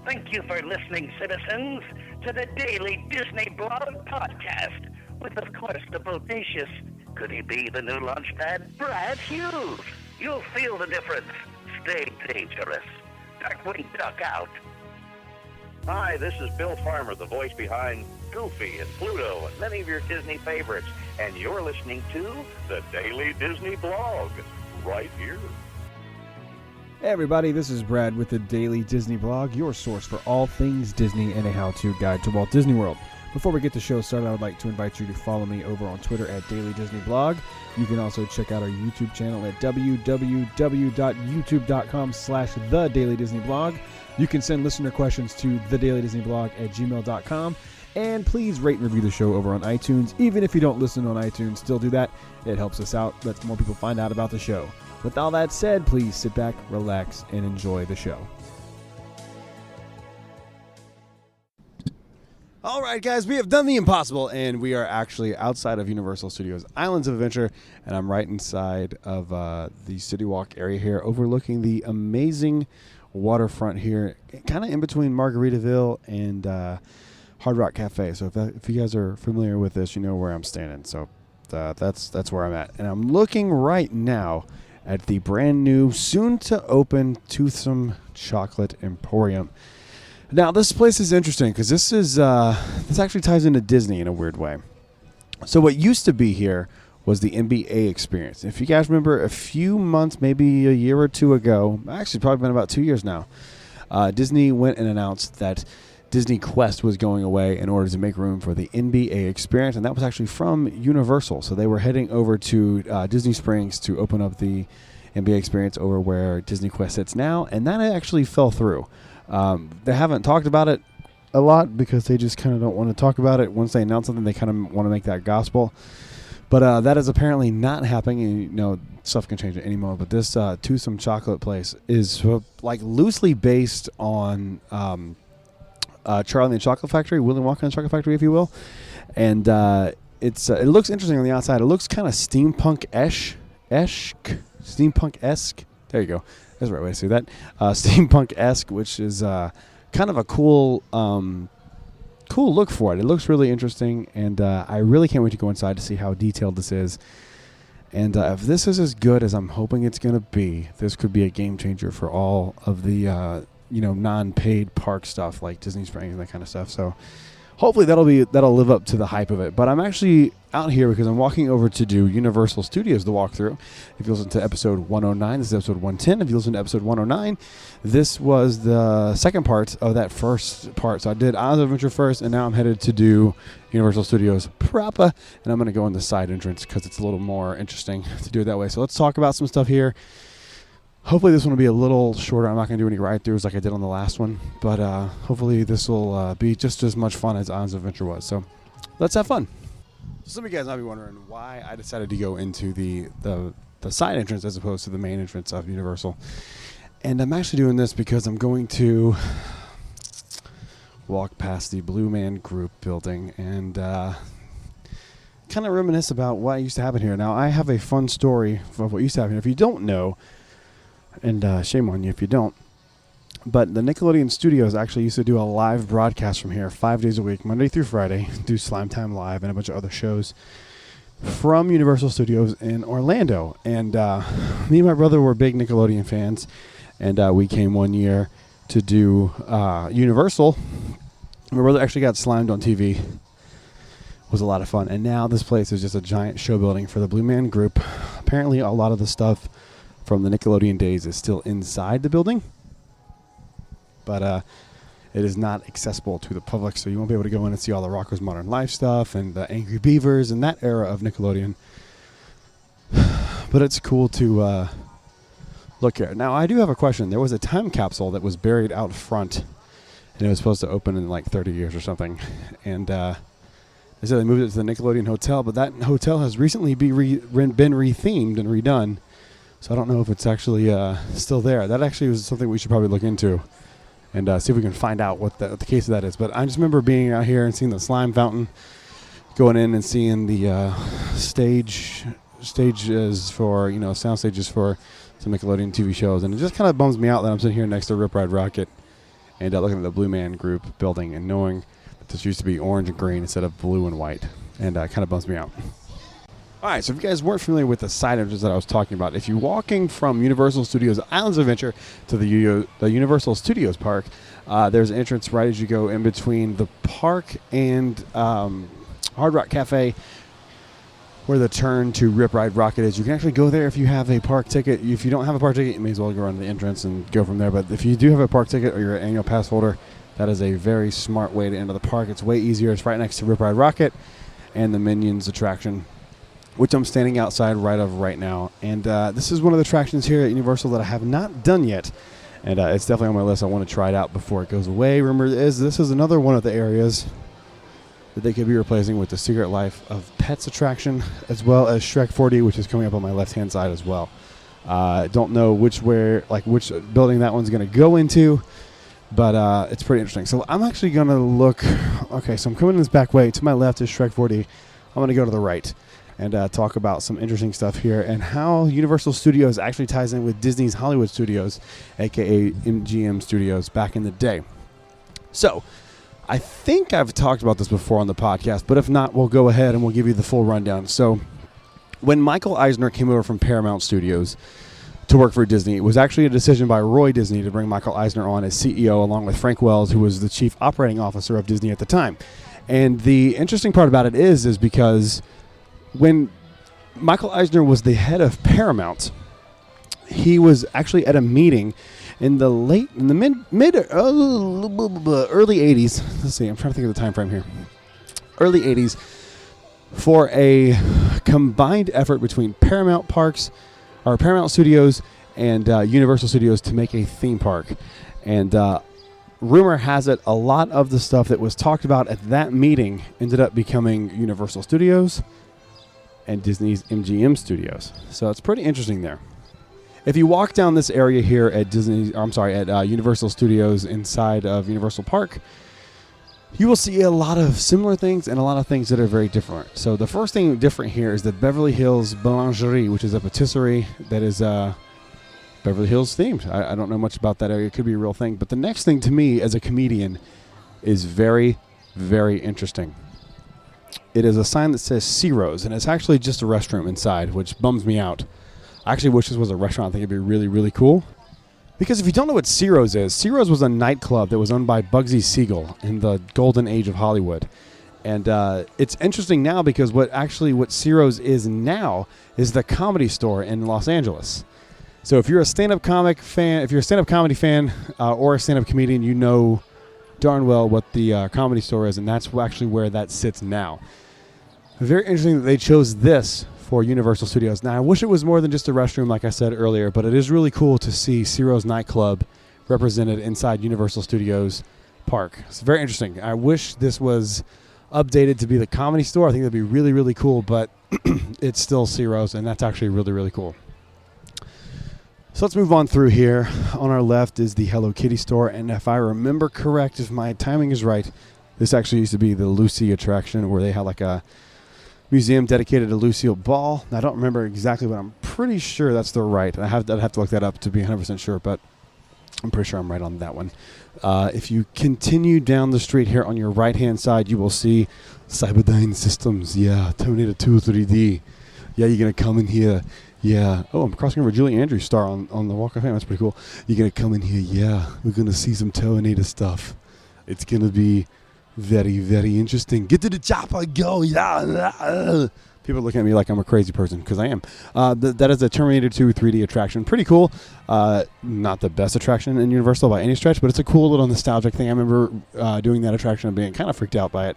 Thank you for listening, citizens, to the Daily Disney Blog Podcast with, of course, the bodacious, could he be the new launchpad, Brad Hughes. You'll feel the difference. Stay dangerous. Darkwing Duck out. Hi, this is Bill Farmer, the voice behind Goofy and Pluto and many of your Disney favorites, and you're listening to the Daily Disney Blog, right here. Hey everybody, this is Brad with the Daily Disney Blog, your source for all things Disney and a how-to guide to Walt Disney World. Before we get the show started, I would like to invite you to follow me over on Twitter at Daily Disney Blog. You can also check out our YouTube channel at www.youtube.com/The Daily Disney Blog. You can send listener questions to thedailydisneyblog@gmail.com. And please rate and review the show over on iTunes. Even if you don't listen on iTunes, still do that. It helps us out, lets more people find out about the show. With all that said, please sit back, relax, and enjoy the show. All right, guys, we have done the impossible, and we are actually outside of Universal Studios Islands of Adventure, and I'm right inside of the City Walk area here, overlooking the amazing waterfront here, kind of in between Margaritaville and Hard Rock Cafe. So if you guys are familiar with this, you know where I'm standing. So that's where I'm at, and I'm looking right now at the brand new, soon-to-open Toothsome Chocolate Emporium. Now, this place is interesting because this actually ties into Disney in a weird way. So what used to be here was the NBA experience. If you guys remember, a few months, maybe a year or two ago, actually probably been about 2 years now, Disney went and announced that Disney Quest was going away in order to make room for the NBA experience, and that was actually from Universal. So they were heading over to Disney Springs to open up the NBA experience over where Disney Quest sits now, and that actually fell through. They haven't talked about it a lot because they just kind of don't want to talk about it. Once they announce something, they kind of want to make that gospel. But that is apparently not happening. And, you know, stuff can change at any moment. But this Toothsome Chocolate place is like loosely based on Charlie and the Chocolate Factory, Willy Wonka and the Chocolate Factory, if you will. And it looks interesting on the outside. It looks kind of steampunk-esque. There you go. That's the right way to say that. Steampunk-esque, which is kind of a cool look for it. It looks really interesting, and I really can't wait to go inside to see how detailed this is. And if this is as good as I'm hoping it's going to be, this could be a game changer for all of the non-paid park stuff like Disney Springs and that kind of stuff. So hopefully that'll live up to the hype of it. But I'm actually out here because I'm walking over to do Universal Studios, the walkthrough. If you listen to episode 109, this is episode 110. If you listen to episode 109, this was the second part of that first part. So I did Islands of Adventure first, and now I'm headed to do Universal Studios proper. And I'm going to go in the side entrance because it's a little more interesting to do it that way. So let's talk about some stuff here. Hopefully this one will be a little shorter. I'm not going to do any ride-throughs like I did on the last one. But hopefully this will be just as much fun as Islands of Adventure was. So let's have fun. So some of you guys might be wondering why I decided to go into the side entrance as opposed to the main entrance of Universal. And I'm actually doing this because I'm going to walk past the Blue Man Group building and kind of reminisce about what used to happen here. Now, I have a fun story of what used to happen here. If you don't know, and shame on you if you don't, but the Nickelodeon Studios actually used to do a live broadcast from here 5 days a week, Monday through Friday, do Slime Time Live and a bunch of other shows from Universal Studios in Orlando. And me and my brother were big Nickelodeon fans, and we came one year to do Universal. My brother actually got slimed on TV. It was a lot of fun. And now this place is just a giant show building for the Blue Man Group. Apparently a lot of the stuff from the Nickelodeon days is still inside the building, but it is not accessible to the public, so you won't be able to go in and see all the Rocko's Modern Life stuff and the Angry Beavers and that era of Nickelodeon. But it's cool to look here. Now, I do have a question. There was a time capsule that was buried out front, and it was supposed to open in like 30 years or something. And they said they moved it to the Nickelodeon Hotel, but that hotel has recently been rethemed and redone. So I don't know if it's actually still there. That actually was something we should probably look into and see if we can find out what the case of that is. But I just remember being out here and seeing the slime fountain, going in and seeing the stages for, sound stages for some Nickelodeon TV shows. And it just kind of bums me out that I'm sitting here next to Rip Ride Rockit and looking at the Blue Man Group building and knowing that this used to be orange and green instead of blue and white, and kind of bums me out. All right, so if you guys weren't familiar with the side entrance that I was talking about, if you're walking from Universal Studios Islands of Adventure to the Universal Studios Park, there's an entrance right as you go in between the park and Hard Rock Cafe, where the turn to Rip Ride Rocket is. You can actually go there if you have a park ticket. If you don't have a park ticket, you may as well go around the entrance and go from there. But if you do have a park ticket or you're an annual pass holder, that is a very smart way to enter the park. It's way easier. It's right next to Rip Ride Rocket and the Minions attraction, which I'm standing outside right now. And this is one of the attractions here at Universal that I have not done yet. And it's definitely on my list. I want to try it out before it goes away. Remember, this is another one of the areas that they could be replacing with the Secret Life of Pets attraction, as well as Shrek 4D, which is coming up on my left-hand side as well. Don't know which building that one's going to go into, but it's pretty interesting. So I'm actually going to look. Okay, so I'm coming this back way. To my left is Shrek 4D. I'm going to go to the right and talk about some interesting stuff here and how Universal Studios actually ties in with Disney's Hollywood Studios, a.k.a. MGM Studios, back in the day. So I think I've talked about this before on the podcast, but if not, we'll go ahead and we'll give you the full rundown. So when Michael Eisner came over from Paramount Studios to work for Disney, it was actually a decision by Roy Disney to bring Michael Eisner on as CEO, along with Frank Wells, who was the chief operating officer of Disney at the time. And the interesting part about it is because when Michael Eisner was the head of Paramount, he was actually at a meeting in the early 80s. Let's see, I'm trying to think of the time frame here. Early 80s for a combined effort between Paramount Studios and Universal Studios to make a theme park. And rumor has it a lot of the stuff that was talked about at that meeting ended up becoming Universal Studios and Disney's MGM Studios. So it's pretty interesting there. If you walk down this area here at Universal Studios inside of Universal Park, you will see a lot of similar things and a lot of things that are very different. So the first thing different here is the Beverly Hills Boulangerie, which is a patisserie that is Beverly Hills themed. I don't know much about that area. It could be a real thing. But the next thing to me as a comedian is very, very interesting. It is a sign that says Ciro's, and it's actually just a restroom inside, which bums me out. I actually wish this was a restaurant. I think it'd be really, really cool. Because if you don't know what Ciro's is, Ciro's was a nightclub that was owned by Bugsy Siegel in the golden age of Hollywood. And it's interesting now because what Ciro's is now is the Comedy Store in Los Angeles. So if you're a stand-up comedy fan, or a stand-up comedian, you know darn well what the Comedy Store is, and that's actually where that sits now. Very interesting that they chose this for Universal Studios. Now, I wish it was more than just a restroom, like I said earlier, but it is really cool to see Ciro's nightclub represented inside Universal Studios Park. It's very interesting. I wish this was updated to be the Comedy Store. I think that'd be really, really cool, but it's still Ciro's, and that's actually really, really cool. So let's move on through here. On our left is the Hello Kitty store, and if I remember correct, if my timing is right, this actually used to be the Lucy attraction where they had like a museum dedicated to Lucille Ball. I don't remember exactly, but I'm pretty sure that's the right. I'd have to look that up to be 100% sure, but I'm pretty sure I'm right on that one. If you continue down the street here on your right-hand side, you will see Cyberdyne Systems. Yeah, Terminator 2 3D. Yeah, you're going to come in here. Yeah. Oh, I'm crossing over Julie Andrews' star on the Walk of Fame. That's pretty cool. You're going to come in here. Yeah, we're going to see some Terminator stuff. It's going to be very, very interesting. Get to the chopper, go. Yeah. People look at me like I'm a crazy person, because I am. That is a Terminator 2 3D attraction. Pretty cool. Not the best attraction in Universal by any stretch, but it's a cool little nostalgic thing. I remember doing that attraction and being kind of freaked out by it.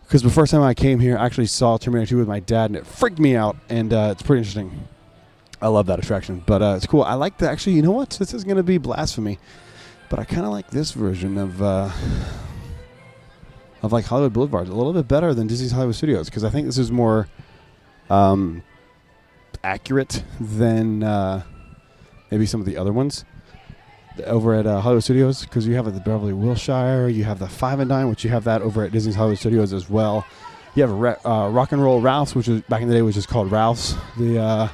Because the first time I came here, I actually saw Terminator 2 with my dad, and it freaked me out, and it's pretty interesting. I love that attraction, but it's cool. I like the, actually, you know what? This is going to be blasphemy, but I kind of like this version of like Hollywood Boulevard a little bit better than Disney's Hollywood Studios, because I think this is more accurate than maybe some of the other ones over at Hollywood Studios, because you have the Beverly Wilshire, you have the Five and Dime, which you have that over at Disney's Hollywood Studios as well. You have Rock and Roll Ralph's, which was back in the day was just called Ralph's. I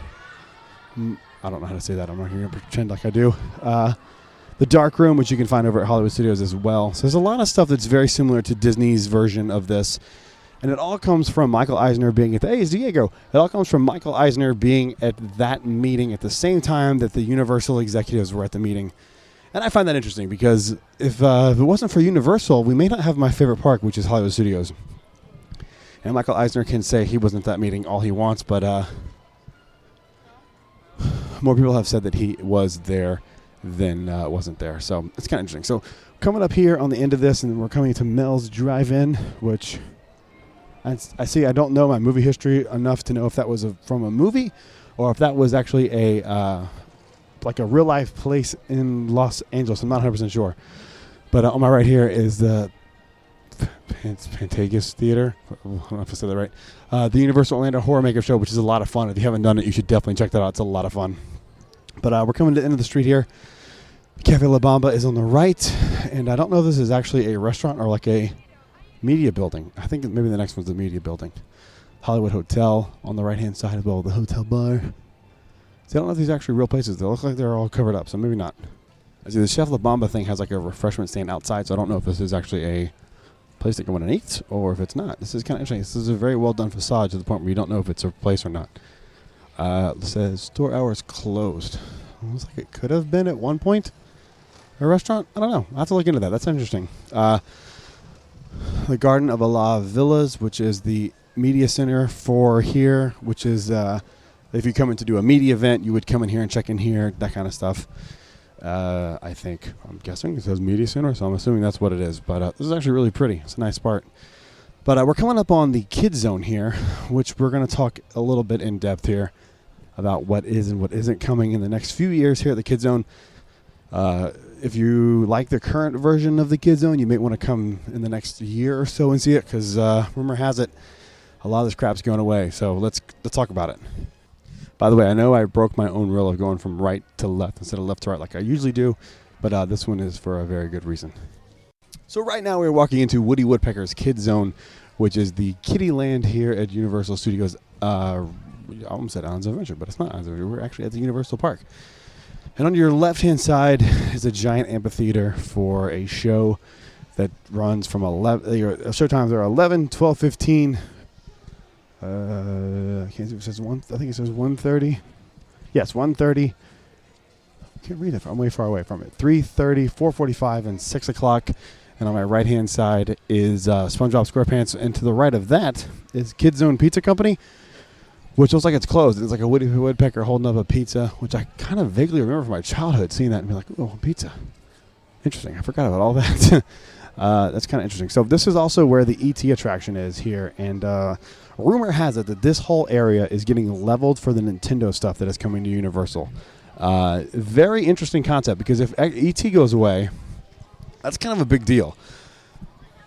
don't know how to say that. I'm not going to pretend like I do. The Dark Room, which you can find over at Hollywood Studios as well. So there's a lot of stuff that's very similar to Disney's version of this. And it all comes from Michael Eisner being at the... Hey, it's Diego. It all comes from Michael Eisner being at that meeting at the same time that the Universal executives were at the meeting. And I find that interesting because if it wasn't for Universal, we may not have my favorite park, which is Hollywood Studios. And Michael Eisner can say he wasn't at that meeting all he wants, but more people have said that he was there than wasn't there. So it's kind of interesting. So coming up here on the end of this, and we're coming to Mel's Drive-In, which I see. I don't know my movie history enough to know if that was from a movie or if that was actually a like a real-life place in Los Angeles. I'm not 100% sure. But on my right here is the Pantages Theater. I don't know if I said that right. The Universal Orlando Horror Makeup Show, which is a lot of fun. If you haven't done it, you should definitely check that out. It's a lot of fun. But we're coming to the end of the street here. Cafe La Bamba is on the right, and I don't know if this is actually a restaurant or like a media building. I think maybe the next one's the media building. Hollywood Hotel on the right-hand side as well, the hotel bar. See, I don't know if these are actually real places. They look like they're all covered up, so maybe not. I see the Chef La Bamba thing has like a refreshment stand outside, so I don't know if this is actually a place to go in and eat or if it's not. This is kind of interesting. This is a very well-done facade to the point where you don't know if it's a place or not. It says store hours closed. Looks like it could have been at one point a restaurant. I don't know. I'll have to look into that. That's interesting. The Garden of Allah Villas, which is the media center for here, which is if you come in to do a media event, you would come in here and check in here, that kind of stuff. I'm guessing it says media center, so I'm assuming that's what it is. But this is actually really pretty. It's a nice part. But we're coming up on the Kids Zone here, which we're going to talk a little bit in depth here about what is and what isn't coming in the next few years here at the Kids Zone. If you like the current version of the Kids Zone, you may want to come in the next year or so and see it, because rumor has it a lot of this crap's going away. So let's talk about it. By the way, I know I broke my own rule of going from right to left instead of left to right like I usually do, but this one is for a very good reason. So right now we're walking into Woody Woodpecker's Kids Zone, which is the kiddie land here at Universal Studios. I almost said Islands of Adventure, but it's not Islands of Adventure. We're actually at the Universal Park. And on your left-hand side is a giant amphitheater for a show that runs from 11. Show times are 11, 12, 15. I can't see if it says 1. I think it says 1:30. Yes, 1:30. I can't read it. I'm way far away from it. 3:30, 4:45, and 6 o'clock. And on my right-hand side is SpongeBob SquarePants. And to the right of that is Kids Zone Pizza Company, which looks like it's closed. It's like a Woody Woodpecker holding up a pizza, which I kind of vaguely remember from my childhood, seeing that and being like, oh, pizza. Interesting. I forgot about all that. That's kind of interesting. So this is also where the E.T. attraction is here. And rumor has it that this whole area is getting leveled for the Nintendo stuff that is coming to Universal. Very interesting concept, because if E.T. goes away, that's kind of a big deal.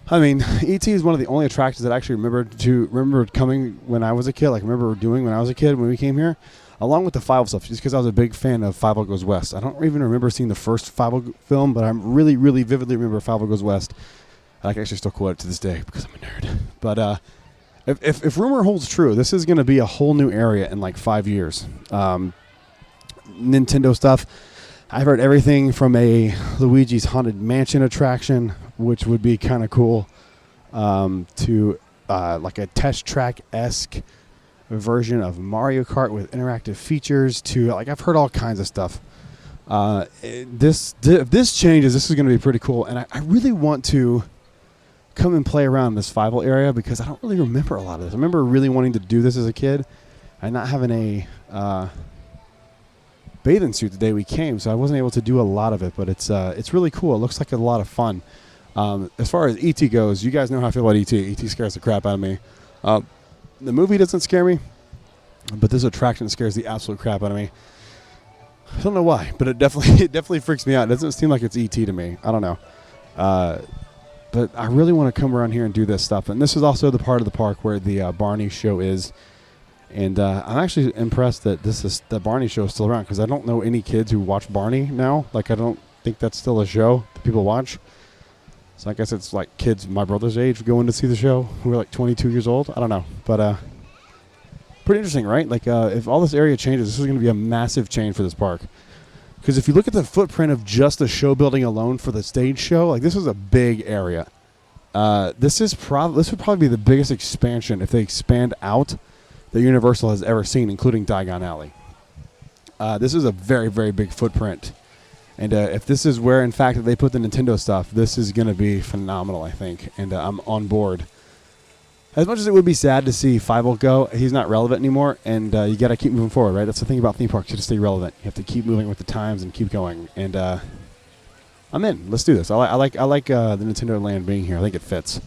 I mean, E.T. is one of the only attractions that I actually remember coming when I was a kid. Like, remember doing when I was a kid when we came here, along with the Five stuff, just because I was a big fan of Five Goes West. I don't even remember seeing the first Five film, but I really, really vividly remember Five Goes West. I can actually still quote it to this day because I'm a nerd. But if rumor holds true, this is going to be a whole new area in like 5 years. Nintendo stuff. I've heard everything from a Luigi's Haunted Mansion attraction, which would be kind of cool, to like a test track-esque version of Mario Kart with interactive features, to like I've heard all kinds of stuff. If this changes, this is going to be pretty cool, and I really want to come and play around this Fievel area because I don't really remember a lot of this. I remember really wanting to do this as a kid and not having a bathing suit the day we came, so I wasn't able to do a lot of it, but it's really cool. It looks like a lot of fun. As far as E.T. goes, you guys know how I feel about E.T. E.T. scares the crap out of me. The movie doesn't scare me, but this attraction scares the absolute crap out of me. I don't know why, but it definitely freaks me out. It doesn't seem like it's E.T. to me. I don't know. But I really want to come around here and do this stuff. And this is also the part of the park where the Barney show is. And I'm actually impressed that the Barney show is still around, because I don't know any kids who watch Barney now. Like, I don't think that's still a show that people watch. So I guess it's like kids my brother's age going to see the show who are like 22 years old. I don't know. But pretty interesting, right? Like, if all this area changes, this is going to be a massive change for this park. Because if you look at the footprint of just the show building alone for the stage show, like this is a big area. This would probably be the biggest expansion if they expand out that Universal has ever seen, including Diagon Alley. This is a very, very big footprint. And if this is where, in fact, they put the Nintendo stuff, this is going to be phenomenal, I think. And I'm on board. As much as it would be sad to see Fievel go, he's not relevant anymore, and you got to keep moving forward, right? That's the thing about theme parks, to stay relevant. You have to keep moving with the times and keep going. And I'm in. Let's do this. I like the Nintendo Land being here. I think it fits.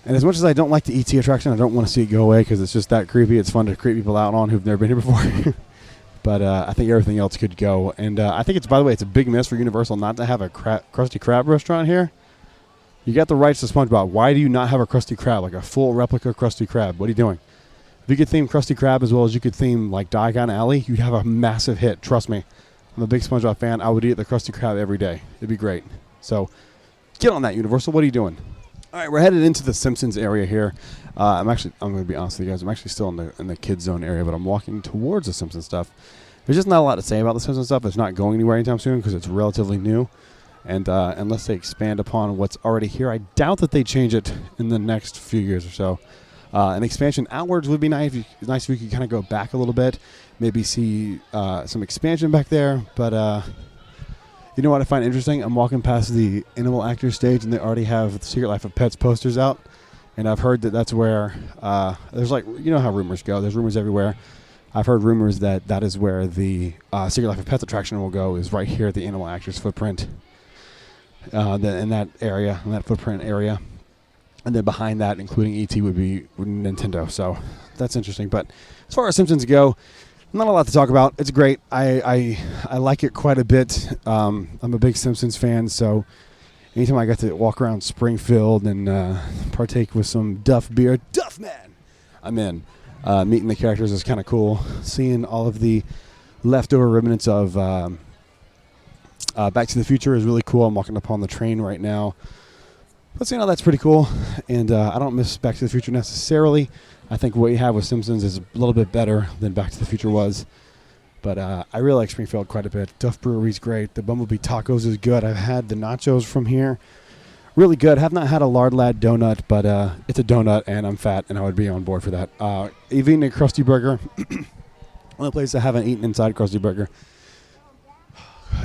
And as much as I don't like the ET attraction, I don't want to see it go away because it's just that creepy. It's fun to creep people out on who've never been here before. But I think everything else could go. And I think by the way, it's a big miss for Universal not to have a Krusty Krab restaurant here. You got the rights to SpongeBob. Why do you not have a Krusty Krab, like a full replica Krusty Krab? What are you doing? If you could theme Krusty Krab as well as you could theme like Diagon Alley, you'd have a massive hit. Trust me. I'm a big SpongeBob fan. I would eat the Krusty Krab every day. It'd be great. So get on that, Universal. What are you doing? All right, we're headed into the Simpsons area here. I'm going to be honest with you guys. I'm actually still in the kids zone area, but I'm walking towards the Simpsons stuff. There's just not a lot to say about the Simpsons stuff. It's not going anywhere anytime soon because it's relatively new. And unless they expand upon what's already here, I doubt that they change it in the next few years or so. An expansion outwards would be nice if you could kind of go back a little bit, maybe see some expansion back there. But you know what I find interesting? I'm walking past the Animal Actors stage, and they already have the Secret Life of Pets posters out. And I've heard that that's where there's like, you know how rumors go. There's rumors everywhere. I've heard rumors that is where the Secret Life of Pets attraction will go, is right here at the Animal Actors footprint. In that area, in that footprint area. And then behind that, including E.T., would be Nintendo. So that's interesting. But as far as Simpsons go, not a lot to talk about. It's great. I like it quite a bit. I'm a big Simpsons fan, so anytime I get to walk around Springfield and partake with some Duff beer, Duff Man, I'm in. Meeting the characters is kind of cool. Seeing all of the leftover remnants of Back to the Future is really cool. I'm walking up on the train right now. But seeing all that's pretty cool. And I don't miss Back to the Future necessarily. I think what you have with Simpsons is a little bit better than Back to the Future was. But I really like Springfield quite a bit. Duff Brewery's great. The Bumblebee Tacos is good. I've had the nachos from here. Really good. Have not had a Lard Lad donut, but it's a donut, and I'm fat, and I would be on board for that. Even a Krusty Burger. Only place I haven't eaten inside Krusty Burger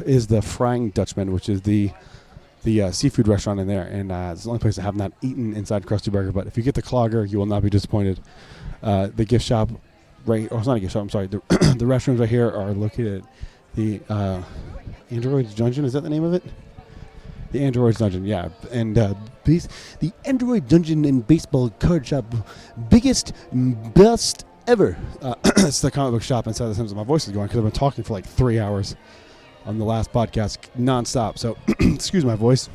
is the Frying Dutchman, which is the seafood restaurant in there, and it's the only place I have not eaten inside Krusty Burger. But if you get the Clogger, you will not be disappointed. The gift shop, right? Or it's not a gift shop. I'm sorry. The restrooms right here are located at the Android's Dungeon. Is that the name of it? The Android's Dungeon, yeah. And the Android Dungeon and Baseball Card Shop, biggest, best ever. It's the comic book shop inside the Simpsons. My voice is going because I've been talking for like 3 hours on the last podcast nonstop. So excuse my voice.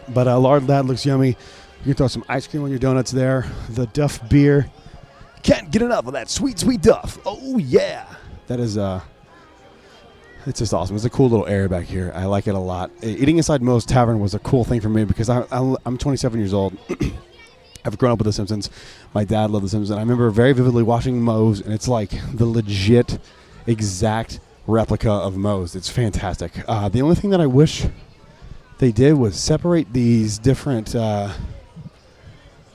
But Lard Lad looks yummy. You can throw some ice cream on your donuts there. The Duff beer. Can't get enough of that sweet, sweet Duff. Oh, yeah. That is, it's just awesome. It's a cool little area back here. I like it a lot. Eating inside Moe's Tavern was a cool thing for me because I'm 27 years old. I've grown up with The Simpsons. My dad loved The Simpsons. I remember very vividly watching Moe's, and it's like the legit, exact replica of Moe's. It's fantastic. The only thing that I wish they did was separate these different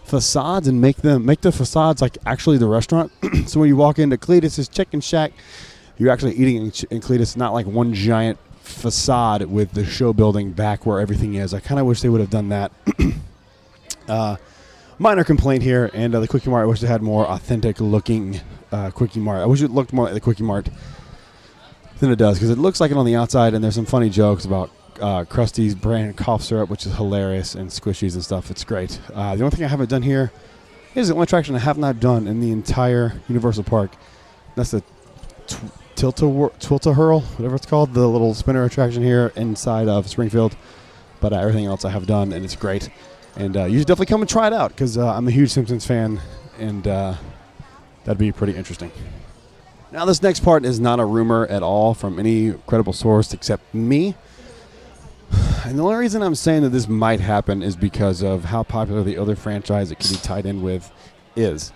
facades and make the facades like actually the restaurant. So when you walk into Cletus's Chicken Shack, you're actually eating in Cletus, not like one giant facade with the show building back where everything is. I kind of wish they would have done that. Minor complaint here, and the Quickie Mart, I wish they had more authentic looking Quickie Mart. I wish it looked more like the Quickie Mart than it does, because it looks like it on the outside, and there's some funny jokes about Krusty's brand cough syrup, which is hilarious, and Squishies and stuff. It's great. The only thing I haven't done here is the only attraction I have not done in the entire Universal Park. That's the Tilt-A-Whirl, whatever it's called, the little spinner attraction here inside of Springfield. But everything else I have done, and it's great. And you should definitely come and try it out, because I'm a huge Simpsons fan, and that'd be pretty interesting. Now, this next part is not a rumor at all from any credible source except me. And the only reason I'm saying that this might happen is because of how popular the other franchise it could be tied in with is.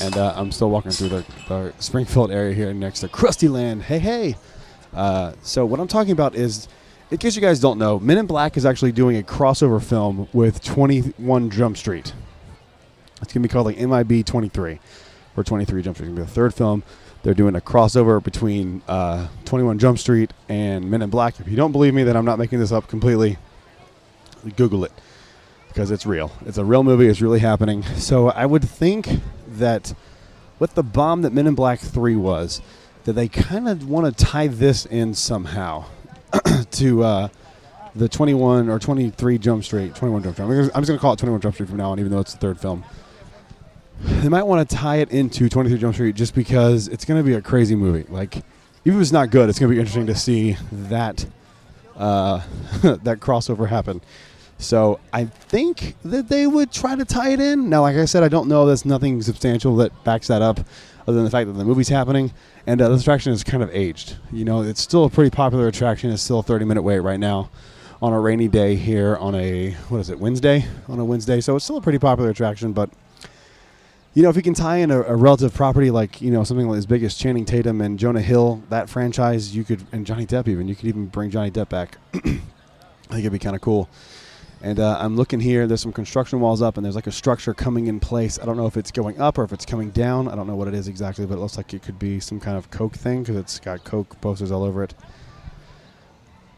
And I'm still walking through the Springfield area here next to Krusty Land. Hey, hey! So what I'm talking about is, in case you guys don't know, Men in Black is actually doing a crossover film with 21 Jump Street. It's going to be called like MIB 23 or 23 Jump Street. It's going to be the third film. They're doing a crossover between 21 Jump Street and Men in Black. If you don't believe me that I'm not making this up completely, Google it, because it's real. It's a real movie. It's really happening. So I would think that with the bomb that Men in Black 3 was, that they kind of want to tie this in somehow to the 21 or 23 Jump Street, 21 Jump Street. I'm just going to call it 21 Jump Street from now on, even though it's the third film. They might want to tie it into 23 Jump Street just because it's going to be a crazy movie. Like, even if it's not good, it's going to be interesting to see that that crossover happen. So I think that they would try to tie it in. Now, like I said, I don't know. There's nothing substantial that backs that up other than the fact that the movie's happening. And this attraction is kind of aged. You know, it's still a pretty popular attraction. It's still a 30-minute wait right now on a rainy day here on a, Wednesday? On a Wednesday. So it's still a pretty popular attraction, but you know, if you can tie in a relative property like, you know, something like as big as Channing Tatum and Jonah Hill, that franchise, you could, and Johnny Depp even, you could even bring Johnny Depp back. I think it'd be kind of cool. And I'm looking here, there's some construction walls up, and there's like a structure coming in place. I don't know if it's going up or if it's coming down. I don't know what it is exactly, but it looks like it could be some kind of Coke thing because it's got Coke posters all over it.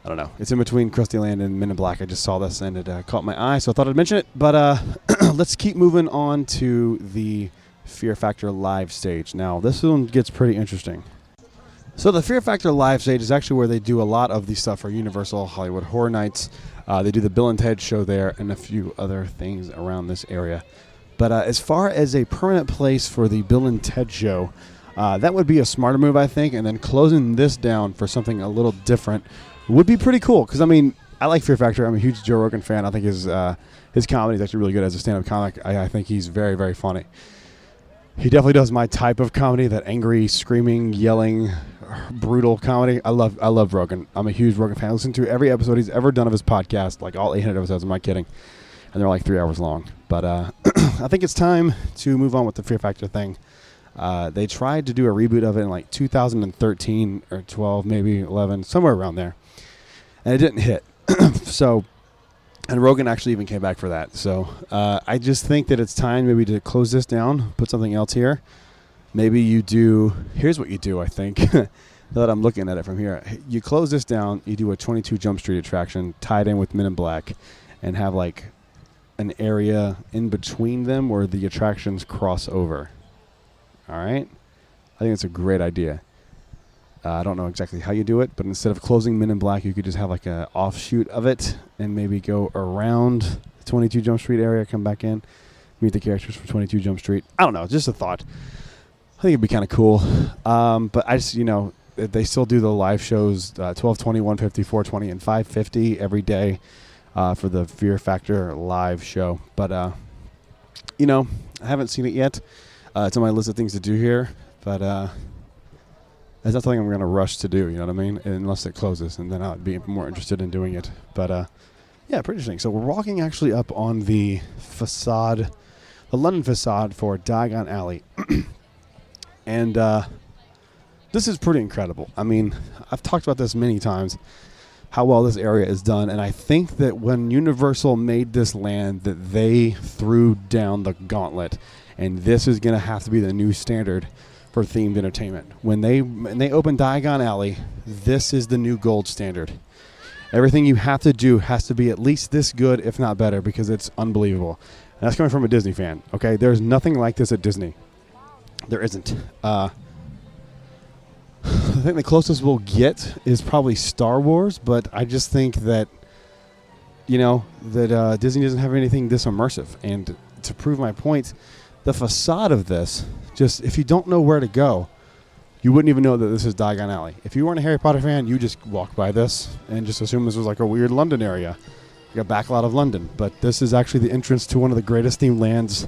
I don't know. It's in between Krusty Land and Men in Black. I just saw this and it caught my eye, so I thought I'd mention it. But let's keep moving on to the Fear Factor live stage. Now, this one gets pretty interesting. So the Fear Factor live stage is actually where they do a lot of the stuff for Universal Hollywood Horror Nights. They do the Bill and Ted show there and a few other things around this area. But as far as a permanent place for the Bill and Ted show, that would be a smarter move, I think. And then closing this down for something a little different would be pretty cool. Because, I mean, I like Fear Factor. I'm a huge Joe Rogan fan. I think his comedy is actually really good as a stand-up comic. I think he's very, very funny. He definitely does my type of comedy, that angry, screaming, yelling, brutal comedy. I love Rogan. I'm a huge Rogan fan. I listen to every episode he's ever done of his podcast, like all 800 episodes. I'm not kidding. And they're like 3 hours long. But I think it's time to move on with the Fear Factor thing. They tried to do a reboot of it in like 2013 or 12, maybe 11, somewhere around there. And it didn't hit. And Rogan actually even came back for that. So I just think that it's time maybe to close this down, put something else here. Maybe you do, here's what you do, I think, now that I'm looking at it from here. You close this down, you do a 22 Jump Street attraction tied in with Men in Black and have like an area in between them where the attractions cross over. All right? I think it's a great idea. I don't know exactly how you do it, but instead of closing Men in Black, you could just have like an offshoot of it and maybe go around the 22 Jump Street area, come back in, meet the characters from 22 Jump Street. I don't know. It's just a thought. I think it'd be kind of cool. But I just, you know, they still do the live shows 12:20, 1:50, 4:20, and 5:50 every day for the Fear Factor live show. But, you know, I haven't seen it yet. It's on my list of things to do here. But that's not something I'm going to rush to do, you know what I mean? Unless it closes, and then I'd be more interested in doing it. But, yeah, pretty interesting. So we're walking actually up on the facade, the London facade for Diagon Alley. And this is pretty incredible. I mean, I've talked about this many times, how well this area is done. And I think that when Universal made this land, that they threw down the gauntlet. And this is going to have to be the new standard for themed entertainment. When they open Diagon Alley, this is the new gold standard. Everything you have to do has to be at least this good, if not better, because it's unbelievable. And that's coming from a Disney fan, okay? There's nothing like this at Disney. There isn't. I think the closest we'll get is probably Star Wars, but I just think that, you know, that Disney doesn't have anything this immersive. And to prove my point, the facade of this, just if you don't know where to go, you wouldn't even know that this is Diagon Alley. If you weren't a Harry Potter fan, you just walk by this and just assume this was like a weird London area, like a backlot of London. But this is actually the entrance to one of the greatest themed lands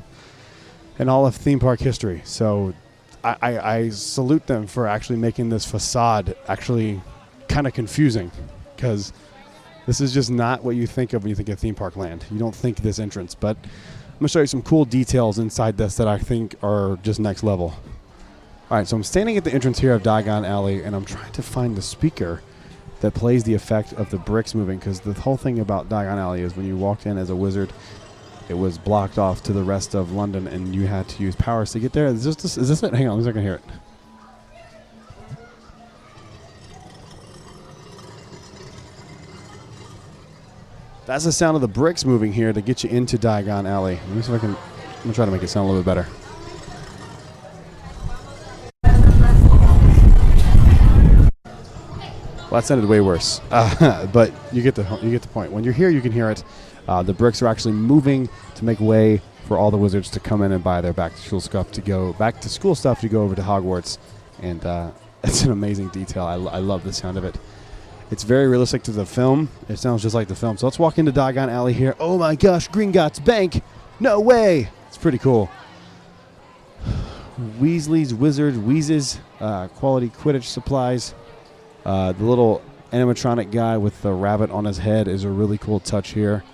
in all of theme park history. So I salute them for actually making this facade actually kind of confusing, because this is just not what you think of when you think of theme park land. You don't think this entrance, but I'm going to show you some cool details inside this that I think are just next level. All right, so I'm standing at the entrance here of Diagon Alley, and I'm trying to find the speaker that plays the effect of the bricks moving, because the whole thing about Diagon Alley is when you walked in as a wizard, it was blocked off to the rest of London, and you had to use powers to get there. Is this it? Hang on, let me see if I can hear it. That's the sound of the bricks moving here to get you into Diagon Alley. Let me see if I can. I'm gonna try to make it sound a little bit better. Well, that sounded way worse, but you get the point. When you're here, you can hear it. The bricks are actually moving to make way for all the wizards to come in and buy their back to school stuff to go over to Hogwarts, and it's an amazing detail. I love the sound of it. It's very realistic to the film. It sounds just like the film. So let's walk into Diagon Alley here. Oh my gosh, Gringotts Bank! No way! It's pretty cool. Weasley's Wizard, Wheezes, quality Quidditch supplies. The little animatronic guy with the rabbit on his head is a really cool touch here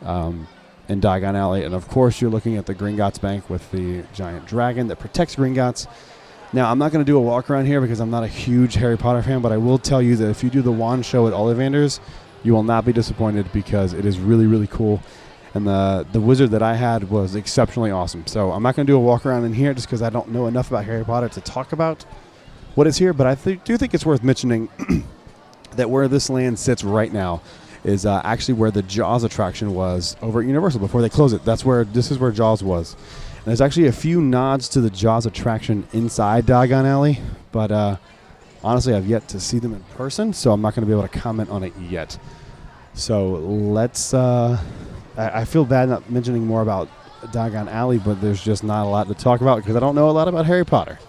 in Diagon Alley. And of course, you're looking at the Gringotts Bank with the giant dragon that protects Gringotts. Now, I'm not going to do a walk around here because I'm not a huge Harry Potter fan, but I will tell you that if you do the wand show at Ollivanders, you will not be disappointed because it is really, really cool. And the wizard that I had was exceptionally awesome. So I'm not going to do a walk around in here just because I don't know enough about Harry Potter to talk about what is here. But I do think it's worth mentioning that where this land sits right now is actually where the Jaws attraction was over at Universal before they closed it. This is where Jaws was. And there's actually a few nods to the Jaws attraction inside Diagon Alley, but honestly, I've yet to see them in person, so I'm not going to be able to comment on it yet. So let's... I feel bad not mentioning more about Diagon Alley, but there's just not a lot to talk about because I don't know a lot about Harry Potter.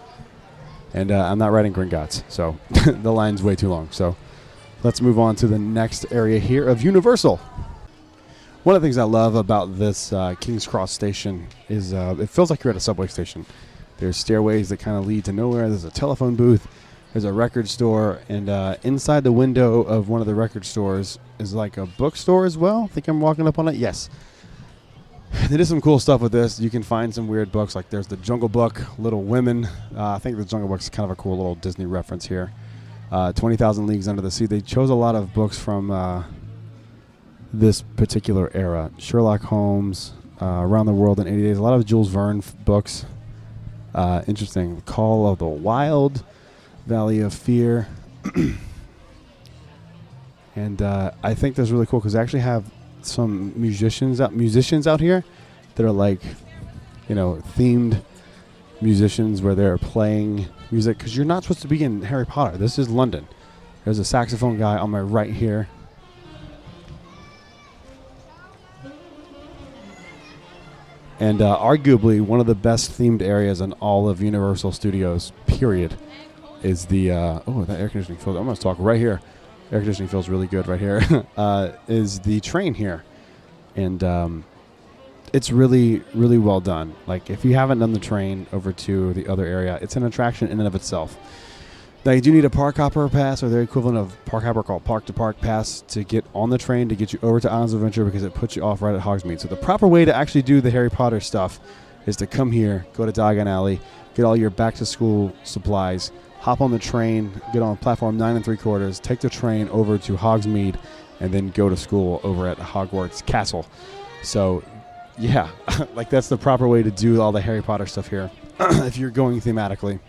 And I'm not writing Gringotts, so the line's way too long. So let's move on to the next area here of Universal. One of the things I love about this King's Cross station is it feels like you're at a subway station. There's stairways that kind of lead to nowhere. There's a telephone booth. There's a record store. And inside the window of one of the record stores is like a bookstore as well. I think I'm walking up on it. Yes. They did some cool stuff with this. You can find some weird books. Like there's the Jungle Book, Little Women. I think the Jungle Book's kind of a cool little Disney reference here. 20,000 Leagues Under the Sea. They chose a lot of books from... this particular era. Sherlock Holmes, Around the World in 80 Days. A lot of Jules Verne books. Interesting. Call of the Wild, Valley of Fear. And I think that's really cool because they actually have some musicians out here that are like, themed musicians where they're playing music because you're not supposed to be in Harry Potter. This is London. There's a saxophone guy on my right here. And arguably one of the best themed areas in all of Universal Studios, period, is the... that air conditioning feels... I'm going to talk right here. Air conditioning feels really good right here. Is the train here. And it's really, really well done. Like, if you haven't done the train over to the other area, it's an attraction in and of itself. Now, you do need a Park Hopper pass, or their equivalent of Park Hopper called Park to Park pass, to get on the train to get you over to Islands of Adventure because it puts you off right at Hogsmeade. So the proper way to actually do the Harry Potter stuff is to come here, go to Diagon Alley, get all your back-to-school supplies, hop on the train, get on platform 9 3/4, take the train over to Hogsmeade, and then go to school over at Hogwarts Castle. So, yeah, like that's the proper way to do all the Harry Potter stuff here if you're going thematically.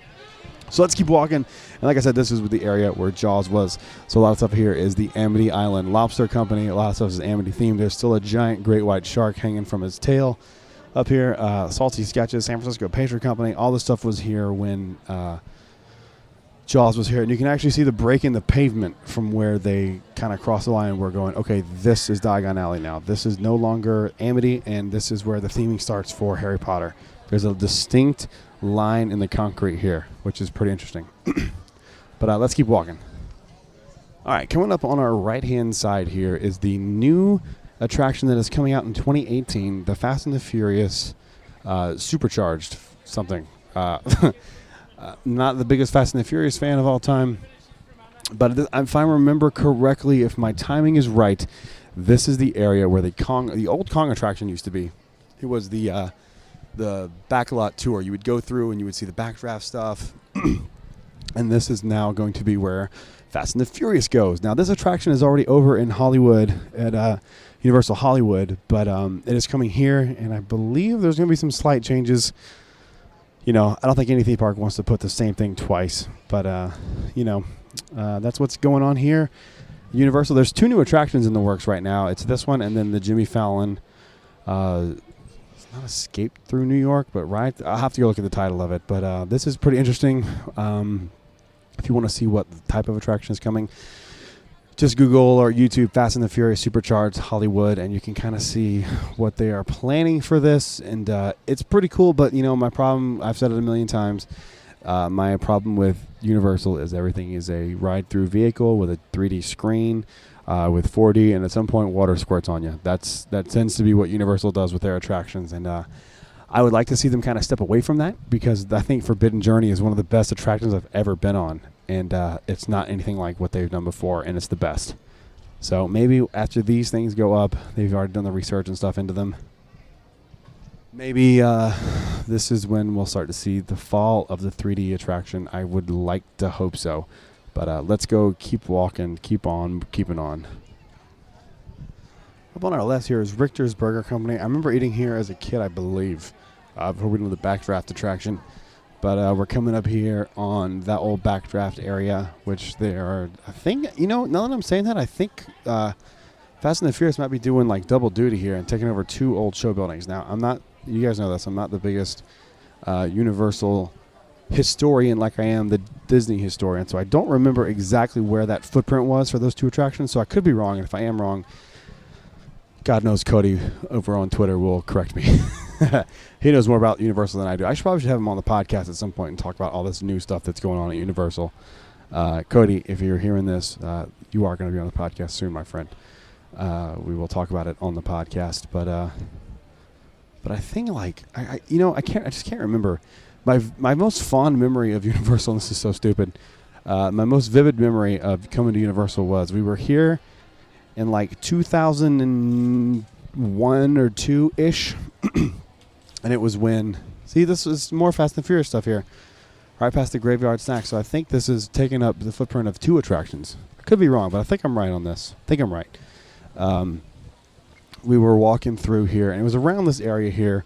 So let's keep walking. And like I said, this is the area where Jaws was. So a lot of stuff here is the Amity Island Lobster Company. A lot of stuff is Amity themed. There's still a giant great white shark hanging from his tail up here. Salty Sketches, San Francisco Pastry Company. All this stuff was here when Jaws was here. And you can actually see the break in the pavement from where they kind of cross the line. We're going, okay, this is Diagon Alley now. This is no longer Amity, and this is where the theming starts for Harry Potter. There's a distinct line in the concrete here, which is pretty interesting. But let's keep walking. All right, coming up on our right-hand side here is the new attraction that is coming out in 2018, the Fast and the Furious Supercharged something. Not the biggest Fast and the Furious fan of all time, but if I remember correctly, if my timing is right, this is the area where the old Kong attraction used to be. It was the backlot tour. You would go through and you would see the backdraft stuff. And this is now going to be where Fast and the Furious goes. Now, this attraction is already over in Hollywood at Universal Hollywood, but it is coming here, and I believe there's going to be some slight changes. You know, I don't think any theme park wants to put the same thing twice, but, that's what's going on here. Universal, there's 2 new attractions in the works right now. It's this one and then the Jimmy Fallon, it's not Escape Through New York, but I'll have to go look at the title of it. But this is pretty interesting. If you want to see what type of attraction is coming, just Google or YouTube Fast and the Furious Supercharged Hollywood, and you can kind of see what they are planning for this. And it's pretty cool, but, you know, my problem, I've said it a million times, my problem with Universal is everything is a ride-through vehicle with a 3D screen, with 4D, and at some point water squirts on you. That tends to be what Universal does with their attractions, and I would like to see them kind of step away from that, because I think Forbidden Journey is one of the best attractions I've ever been on, and it's not anything like what they've done before, and it's the best. So maybe after these things go up, they've already done the research and stuff into them, maybe this is when we'll start to see the fall of the 3D attraction. I would like to hope so. But let's go keep walking, keep on keeping on. Up on our left here is Richter's Burger Company. I remember eating here as a kid, I believe, before we went to the Backdraft attraction. But we're coming up here on that old Backdraft area, which they are, I think, you know, now that I'm saying that, I think Fast and the Furious might be doing like double duty here and taking over 2 old show buildings. Now, I'm not, you guys know this, I'm not the biggest Universal historian like I am the Disney historian, so I don't remember exactly where that footprint was for those 2 attractions, so I could be wrong, and if I am wrong, God knows Cody over on Twitter will correct me. He knows more about Universal than I do. I probably should have him on the podcast at some point and talk about all this new stuff that's going on at Universal. Cody, if you're hearing this, you are going to be on the podcast soon, my friend. We will talk about it on the podcast, but I think like I just can't remember. My most fond memory of Universal, and this is so stupid, my most vivid memory of coming to Universal was we were here in like 2001 or 2-ish, and it was when, see, this is more Fast and Furious stuff here, right past the Graveyard Snack, so I think this is taking up the footprint of 2 attractions. I could be wrong, but I think I'm right on this. I think I'm right. We were walking through here, and it was around this area here.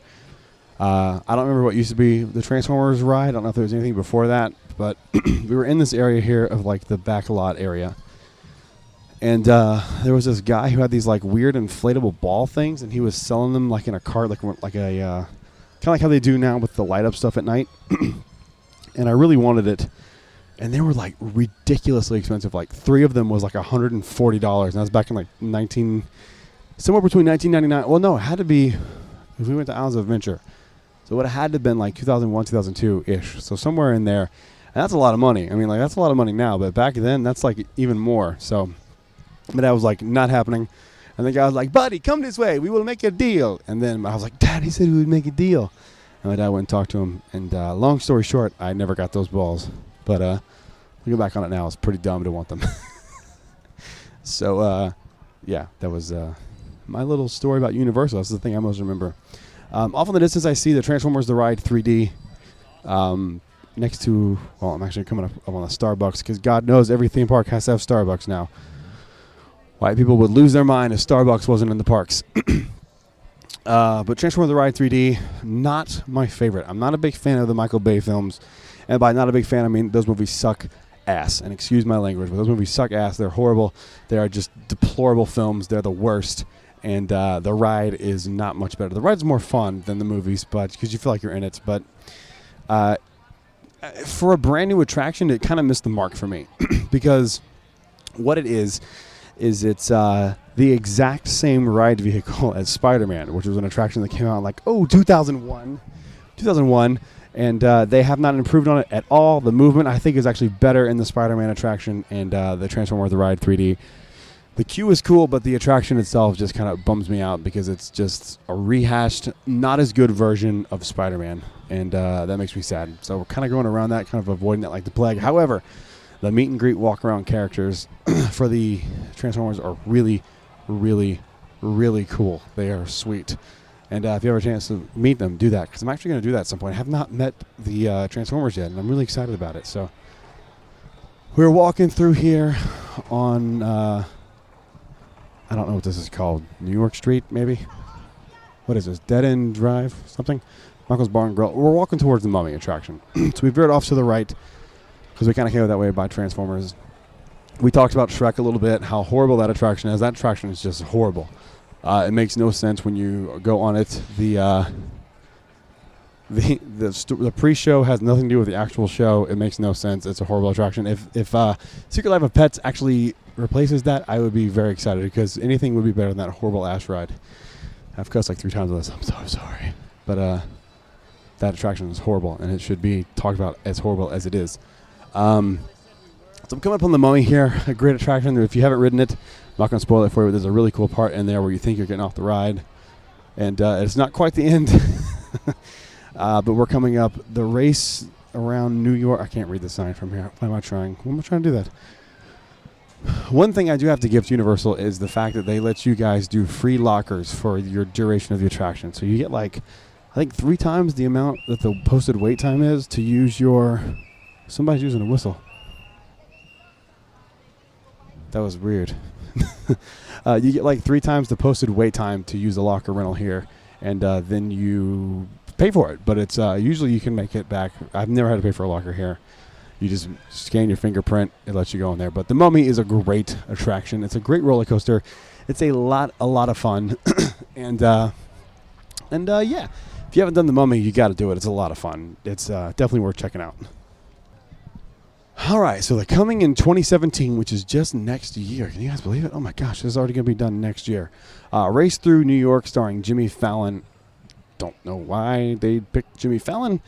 I don't remember what used to be the Transformers ride. I don't know if there was anything before that, but we were in this area here of like the back lot area. And there was this guy who had these like weird inflatable ball things, and he was selling them like in a cart, like a kind of like how they do now with the light up stuff at night. And I really wanted it. And they were like ridiculously expensive. Like 3 of them was like $140. And that was back in like somewhere between 1999. Well, no, it had to be if we went to Islands of Adventure. So it would have had to have been like 2001, 2002-ish. So somewhere in there. And that's a lot of money. I mean, like, that's a lot of money now. But back then, that's like even more. So, but that was like not happening. And the guy was like, buddy, come this way. We will make a deal. And then I was like, Dad, he said we would make a deal. And my dad went and talked to him. And long story short, I never got those balls. But looking back on it now, it's pretty dumb to want them. So, yeah, that was my little story about Universal. That's the thing I most remember. Off in the distance, I see the Transformers The Ride 3D next to, well, I'm actually coming up on a Starbucks because God knows every theme park has to have Starbucks now. White people would lose their mind if Starbucks wasn't in the parks. But Transformers The Ride 3D, not my favorite. I'm not a big fan of the Michael Bay films. And by not a big fan, I mean those movies suck ass. And excuse my language, but those movies suck ass. They're horrible. They are just deplorable films. They're the worst. And the ride is not much better. The ride's more fun than the movies, but because you feel like you're in it. But for a brand new attraction, it kind of missed the mark for me. Because what it is it's the exact same ride vehicle as Spider-Man, which was an attraction that came out in like, 2001. And they have not improved on it at all. The movement, I think, is actually better in the Spider-Man attraction and the Transformers The Ride 3D. The queue is cool, but the attraction itself just kind of bums me out because it's just a rehashed, not as good version of Spider-Man. And that makes me sad. So we're kind of going around that, kind of avoiding it like the plague. However, the meet and greet walk-around characters for the Transformers are really, really, really cool. They are sweet. And if you have a chance to meet them, do that, because I'm actually going to do that at some point. I have not met the Transformers yet, and I'm really excited about it. So we're walking through here on, I don't know what this is called, New York Street, maybe? What is this, Dead End Drive, something? Michael's Bar and Grill. We're walking towards the Mummy attraction. So we veered off to the right, because we kind of came that way by Transformers. We talked about Shrek a little bit, how horrible that attraction is. That attraction is just horrible. It makes no sense when you go on it. The pre-show has nothing to do with the actual show. It makes no sense. It's a horrible attraction. If Secret Life of Pets actually replaces that, I would be very excited, because anything would be better than that horrible ass ride. I've cussed like 3 times on this. I'm so sorry. But that attraction is horrible, and it should be talked about as horrible as it is. So I'm coming up on the Mummy here. A great attraction. If you haven't ridden it, I'm not going to spoil it for you, but there's a really cool part in there where you think you're getting off the ride. And it's not quite the end. But we're coming up the race around New York. I can't read the sign from here. Why am I trying? Why am I trying to do that? One thing I do have to give to Universal is the fact that they let you guys do free lockers for your duration of the attraction. So you get like, I think 3 times the amount that the posted wait time is to use your... Somebody's using a whistle. That was weird. You get like 3 times the posted wait time to use the locker rental here, and then you pay for it. But it's usually you can make it back. I've never had to pay for a locker here. You just scan your fingerprint, it lets you go in there. But the Mummy is a great attraction. It's a great roller coaster. It's a lot of fun. and yeah, if you haven't done the Mummy, you got to do it. It's a lot of fun. It's definitely worth checking out. All right, so they're coming in 2017, which is just next year. Can you guys believe it? Oh my gosh, this is already going to be done next year. Race Through New York, starring Jimmy Fallon. Don't know why they picked Jimmy Fallon.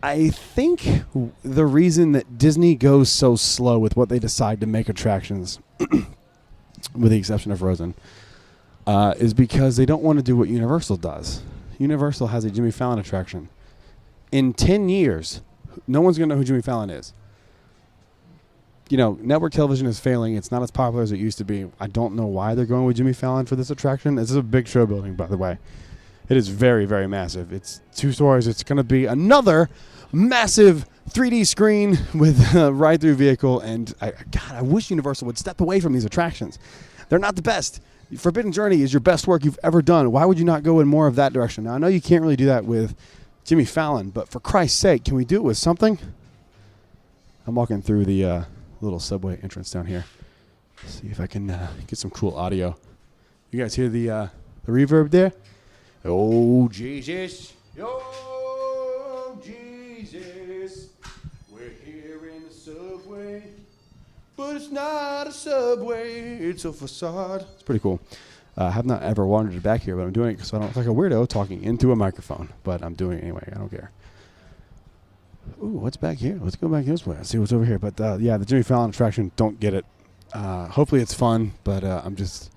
I think the reason that Disney goes so slow with what they decide to make attractions, with the exception of Frozen, is because they don't want to do what Universal does. Universal has a Jimmy Fallon attraction. In 10 years, no one's going to know who Jimmy Fallon is. You know, network television is failing. It's not as popular as it used to be. I don't know why they're going with Jimmy Fallon for this attraction. This is a big show building, by the way. It is very, very massive. It's 2 stories. It's going to be another massive 3D screen with a ride-through vehicle. And, I wish Universal would step away from these attractions. They're not the best. Forbidden Journey is your best work you've ever done. Why would you not go in more of that direction? Now, I know you can't really do that with Jimmy Fallon, but for Christ's sake, can we do it with something? I'm walking through the little subway entrance down here. See if I can get some cool audio. You guys hear the reverb there? Oh, Jesus. Oh, Jesus. We're here in the subway. But it's not a subway. It's a facade. It's pretty cool. I have not ever wandered back here, but I'm doing it so I don't look like a weirdo talking into a microphone. But I'm doing it anyway. I don't care. Ooh, what's back here? Let's go back this way. Let's see what's over here. But, yeah, the Jimmy Fallon attraction, don't get it. Hopefully it's fun, but I'm just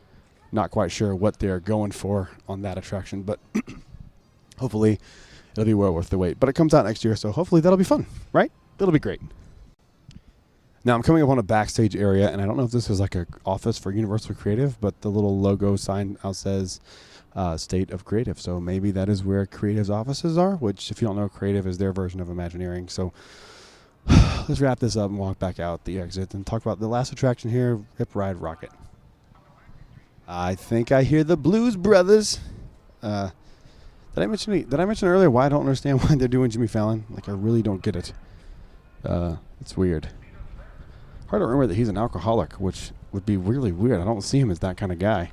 not quite sure what they're going for on that attraction. But hopefully it'll be well worth the wait. But it comes out next year, so hopefully that'll be fun, right? It'll be great. Now, I'm coming up on a backstage area, and I don't know if this is like an office for Universal Creative, but the little logo sign out says State of Creative. So maybe that is where Creative's offices are, which, if you don't know, Creative is their version of Imagineering. So let's wrap this up and walk back out the exit and talk about the last attraction here, Rip Ride Rockit. I think I hear the Blues Brothers. Did I mention earlier why I don't understand why they're doing Jimmy Fallon? Like, I really don't get it. It's weird. Hard to remember that he's an alcoholic, which would be really weird. I don't see him as that kind of guy.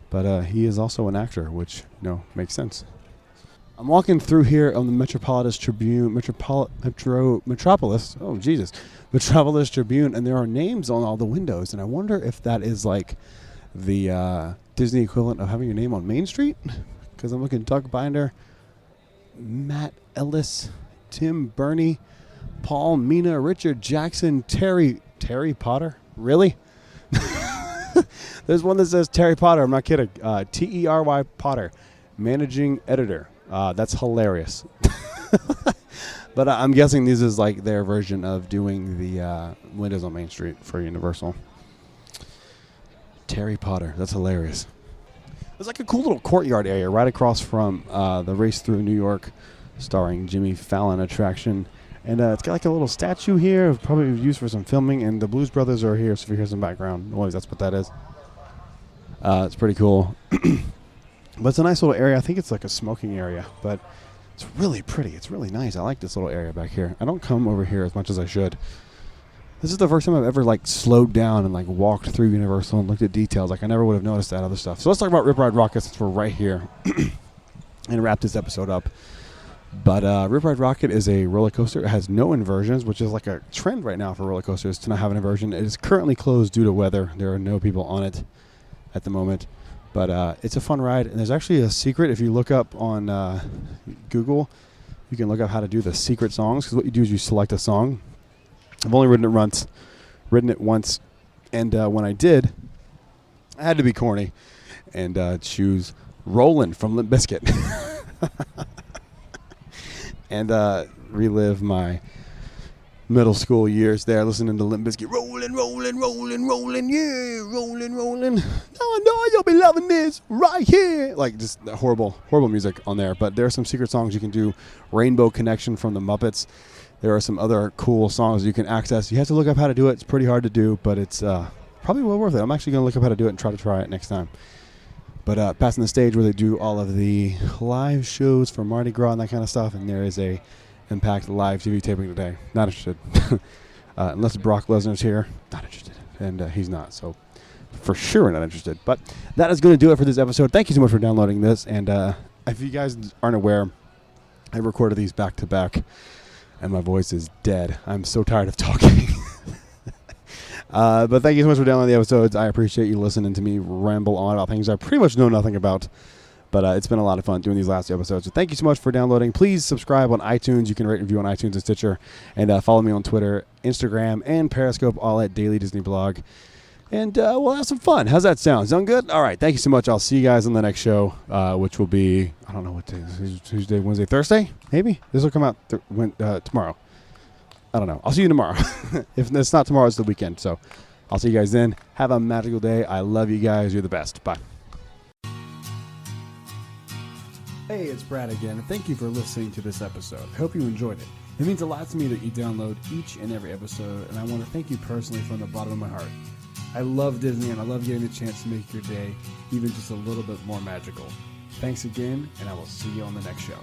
But he is also an actor, which, you know, makes sense. I'm walking through here on the Metropolis Tribune, Metropolis Tribune, and there are names on all the windows, and I wonder if that is like the Disney equivalent of having your name on Main Street, because I'm looking at Doug Binder, Matt Ellis, Tim Burney, Paul Mina, Richard Jackson, Terry Potter. Really? There's one that says Terry Potter. I'm not kidding. Terry Potter, managing editor. That's hilarious. But I'm guessing this is like their version of doing the windows on Main Street for Universal. Terry Potter. That's hilarious. There's like a cool little courtyard area right across from the Race Through New York starring Jimmy Fallon attraction. And it's got like a little statue here, probably used for some filming, and the Blues Brothers are here, so if you hear some background noise, that's what that is. It's pretty cool. But it's a nice little area. I think it's like a smoking area, but it's really pretty. It's really nice. I like this little area back here. I don't come over here as much as I should. This is the first time I've ever like slowed down and like walked through Universal and looked at details. Like I never would have noticed that other stuff. So let's talk about Rip Ride Rockit since we're right here and wrap this episode up. But Rip Ride Rockit is a roller coaster. It has no inversions, which is like a trend right now for roller coasters to not have an inversion. It is currently closed due to weather. There are no people on it at the moment. But it's a fun ride. And there's actually a secret. If you look up on Google, you can look up how to do the secret songs. Because what you do is you select a song. I've only ridden it once. And when I did, I had to be corny and choose Rollin' from Limp Bizkit. And relive my middle school years there, listening to Limp Bizkit. Rollin', rollin', rollin', rollin', yeah, rollin', rollin'. Now I know you'll be loving this right here. Like just horrible music on there. But there are some secret songs you can do. Rainbow Connection from the Muppets. There are some other cool songs you can access. You have to look up how to do it. It's pretty hard to do, but it's probably well worth it. I'm actually going to look up how to do it and try it next time. But passing the stage where they do all of the live shows for Mardi Gras and that kind of stuff, and there is a Impact live TV taping today. Not interested. Unless Brock Lesnar's here. Not interested. And he's not, so for sure not interested. But that is going to do it for this episode. Thank you so much for downloading this. And if you guys aren't aware, I recorded these back to back, and my voice is dead. I'm so tired of talking. But thank you so much for downloading the episodes. I appreciate you listening to me ramble on about things I pretty much know nothing about. But it's been a lot of fun doing these last episodes. So thank you so much for downloading. Please subscribe on iTunes. You can rate and review on iTunes and Stitcher. And follow me on Twitter, Instagram, and Periscope, all at Daily Disney Blog. And we'll have some fun. How's that sound? Sound good? All right. Thank you so much. I'll see you guys on the next show, which will be, I don't know what day. Tuesday, Wednesday, Thursday? Maybe? This will come out tomorrow. I don't know. I'll see you tomorrow. If it's not tomorrow, it's the weekend. So I'll see you guys then. Have a magical day. I love you guys. You're the best. Bye. Hey, it's Brad again. Thank you for listening to this episode. I hope you enjoyed it. It means a lot to me that you download each and every episode, and I want to thank you personally from the bottom of my heart. I love Disney, and I love getting the chance to make your day even just a little bit more magical. Thanks again, and I will see you on the next show.